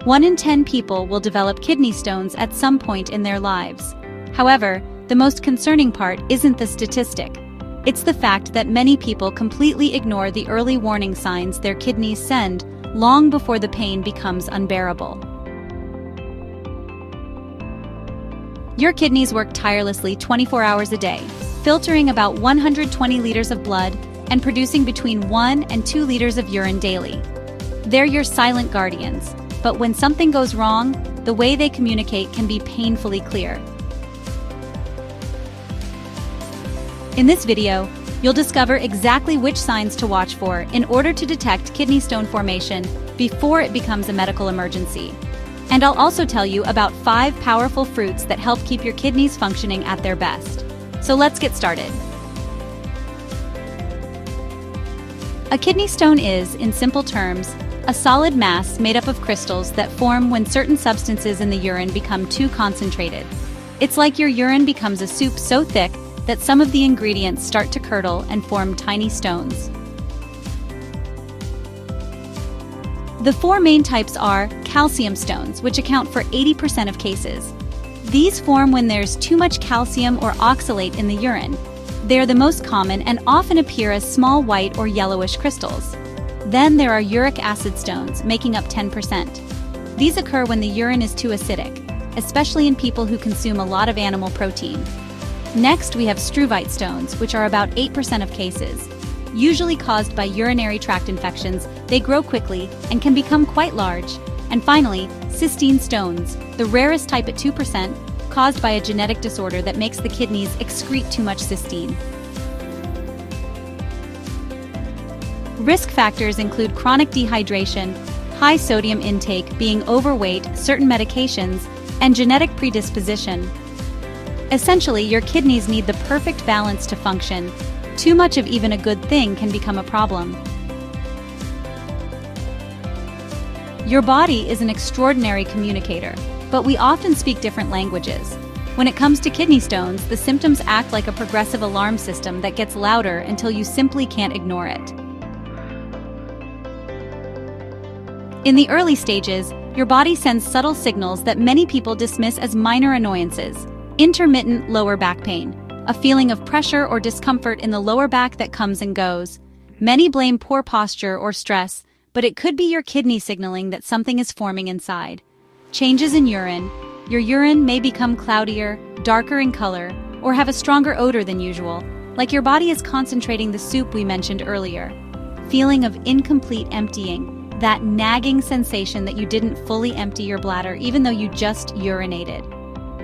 1 in 10 people will develop kidney stones at some point in their lives. However, the most concerning part isn't the statistic. It's the fact that many people completely ignore the early warning signs their kidneys send long before the pain becomes unbearable. Your kidneys work tirelessly 24 hours a day, filtering about 120 liters of blood and producing between 1 and 2 liters of urine daily. They're your silent guardians, but when something goes wrong, the way they communicate can be painfully clear. In this video, you'll discover exactly which signs to watch for in order to detect kidney stone formation before it becomes a medical emergency. And I'll also tell you about 5 powerful fruits that help keep your kidneys functioning at their best. So let's get started. A kidney stone is, in simple terms, a solid mass made up of crystals that form when certain substances in the urine become too concentrated. It's like your urine becomes a soup so thick that some of the ingredients start to curdle and form tiny stones. The 4 main types are calcium stones, which account for 80% of cases. These form when there's too much calcium or oxalate in the urine. They're the most common and often appear as small white or yellowish crystals. Then there are uric acid stones, making up 10%. These occur when the urine is too acidic, especially in people who consume a lot of animal protein. Next, we have struvite stones, which are about 8% of cases. Usually caused by urinary tract infections, they grow quickly and can become quite large. And finally, cystine stones, the rarest type at 2%, caused by a genetic disorder that makes the kidneys excrete too much cystine. Risk factors include chronic dehydration, high sodium intake, being overweight, certain medications, and genetic predisposition. Essentially, your kidneys need the perfect balance to function. Too much of even a good thing can become a problem. Your body is an extraordinary communicator, but we often speak different languages. When it comes to kidney stones, the symptoms act like a progressive alarm system that gets louder until you simply can't ignore it. In the early stages, your body sends subtle signals that many people dismiss as minor annoyances. Intermittent lower back pain, a feeling of pressure or discomfort in the lower back that comes and goes. Many blame poor posture or stress, but it could be your kidney signaling that something is forming inside. Changes in urine. Your urine may become cloudier, darker in color, or have a stronger odor than usual, like your body is concentrating the soup we mentioned earlier. Feeling of incomplete emptying, that nagging sensation that you didn't fully empty your bladder even though you just urinated.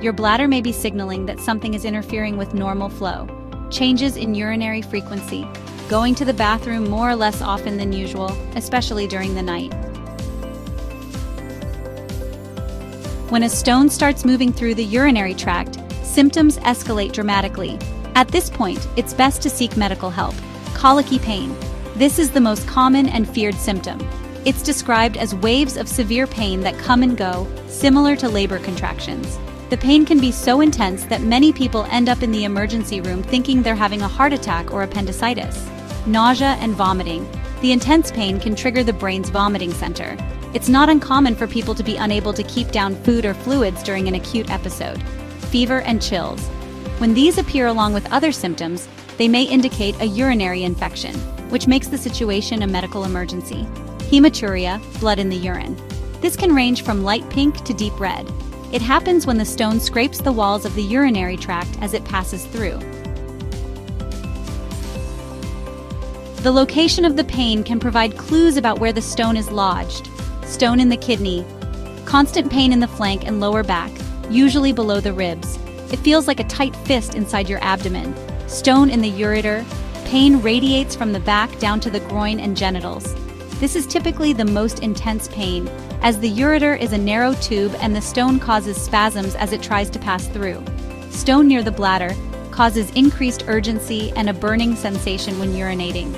Your bladder may be signaling that something is interfering with normal flow. Changes in urinary frequency, going to the bathroom more or less often than usual, especially during the night. When a stone starts moving through the urinary tract, symptoms escalate dramatically. At this point, it's best to seek medical help. Colicky pain. This is the most common and feared symptom. It's described as waves of severe pain that come and go, similar to labor contractions. The pain can be so intense that many people end up in the emergency room thinking they're having a heart attack or appendicitis. Nausea and vomiting. The intense pain can trigger the brain's vomiting center. It's not uncommon for people to be unable to keep down food or fluids during an acute episode. Fever and chills. When these appear along with other symptoms, they may indicate a urinary infection, which makes the situation a medical emergency. Hematuria, blood in the urine. This can range from light pink to deep red. It happens when the stone scrapes the walls of the urinary tract as it passes through. The location of the pain can provide clues about where the stone is lodged. Stone in the kidney. Constant pain in the flank and lower back, usually below the ribs. It feels like a tight fist inside your abdomen. Stone in the ureter. Pain radiates from the back down to the groin and genitals. This is typically the most intense pain, as the ureter is a narrow tube and the stone causes spasms as it tries to pass through. Stone near the bladder causes increased urgency and a burning sensation when urinating.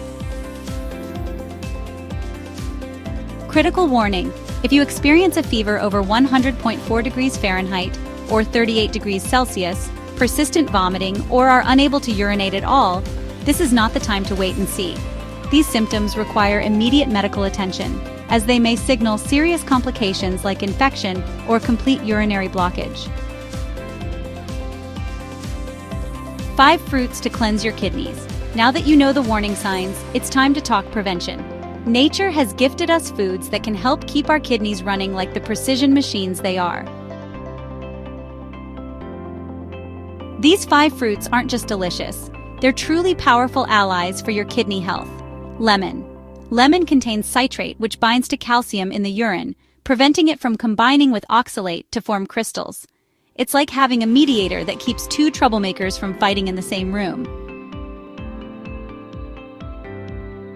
Critical warning: if you experience a fever over 100.4 degrees Fahrenheit or 38 degrees Celsius, persistent vomiting, or are unable to urinate at all, this is not the time to wait and see. These symptoms require immediate medical attention. as they may signal serious complications like infection or complete urinary blockage. 5 fruits to cleanse your kidneys. Now that you know the warning signs, it's time to talk prevention. Nature has gifted us foods that can help keep our kidneys running like the precision machines they are. These 5 fruits aren't just delicious, they're truly powerful allies for your kidney health. Lemon. Lemon contains citrate, which binds to calcium in the urine, preventing it from combining with oxalate to form crystals. It's like having a mediator that keeps 2 troublemakers from fighting in the same room.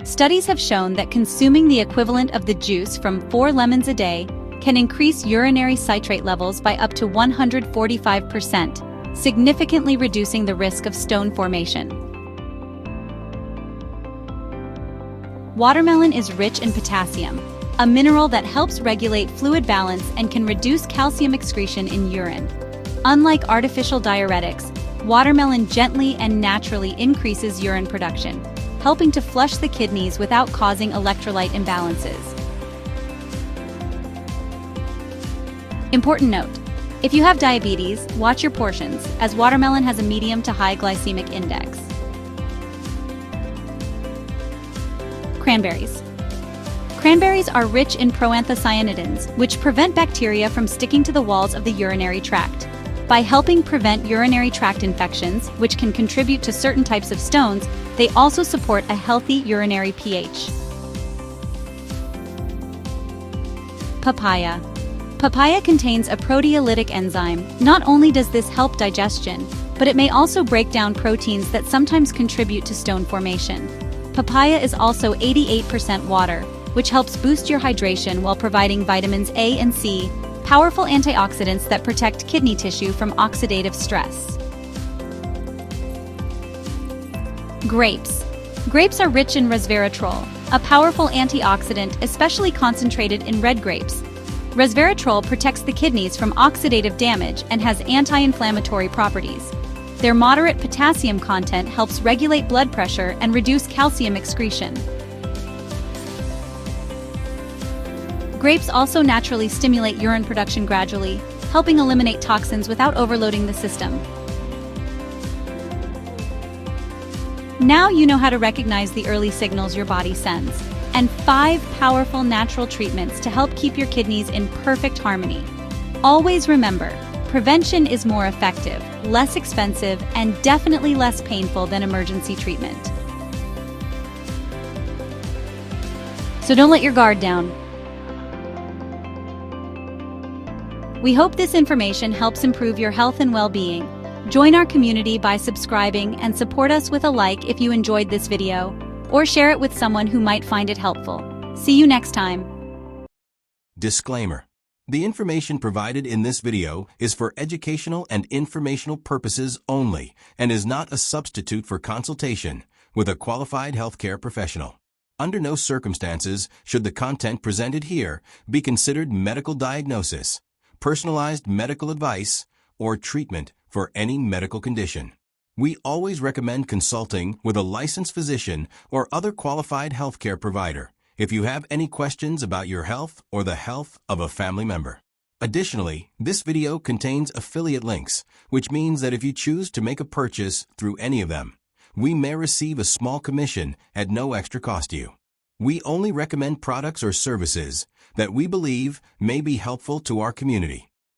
Studies have shown that consuming the equivalent of the juice from 4 lemons a day can increase urinary citrate levels by up to 145%, significantly reducing the risk of stone formation. Watermelon is rich in potassium, a mineral that helps regulate fluid balance and can reduce calcium excretion in urine. Unlike artificial diuretics, watermelon gently and naturally increases urine production, helping to flush the kidneys without causing electrolyte imbalances. Important note: if you have diabetes, watch your portions, as watermelon has a medium to high glycemic index. Cranberries. Cranberries are rich in proanthocyanidins, which prevent bacteria from sticking to the walls of the urinary tract. By helping prevent urinary tract infections, which can contribute to certain types of stones, they also support a healthy urinary pH. Papaya. Papaya contains a proteolytic enzyme. Not only does this help digestion, but it may also break down proteins that sometimes contribute to stone formation. Papaya is also 88% water, which helps boost your hydration while providing vitamins A and C, powerful antioxidants that protect kidney tissue from oxidative stress. Grapes. Grapes are rich in resveratrol, a powerful antioxidant especially concentrated in red grapes. Resveratrol protects the kidneys from oxidative damage and has anti-inflammatory properties. Their moderate potassium content helps regulate blood pressure and reduce calcium excretion. Grapes also naturally stimulate urine production gradually, helping eliminate toxins without overloading the system. Now you know how to recognize the early signals your body sends, and 5 powerful natural treatments to help keep your kidneys in perfect harmony. Always remember, prevention is more effective, less expensive, and definitely less painful than emergency treatment. So don't let your guard down. We hope this information helps improve your health and well-being. Join our community by subscribing and support us with a like if you enjoyed this video, or share it with someone who might find it helpful. See you next time. Disclaimer. The information provided in this video is for educational and informational purposes only and is not a substitute for consultation with a qualified healthcare professional. Under no circumstances should the content presented here be considered medical diagnosis, personalized medical advice, or treatment for any medical condition. We always recommend consulting with a licensed physician or other qualified healthcare provider if you have any questions about your health or the health of a family member. Additionally, this video contains affiliate links, which means that if you choose to make a purchase through any of them, we may receive a small commission at no extra cost to you. We only recommend products or services that we believe may be helpful to our community.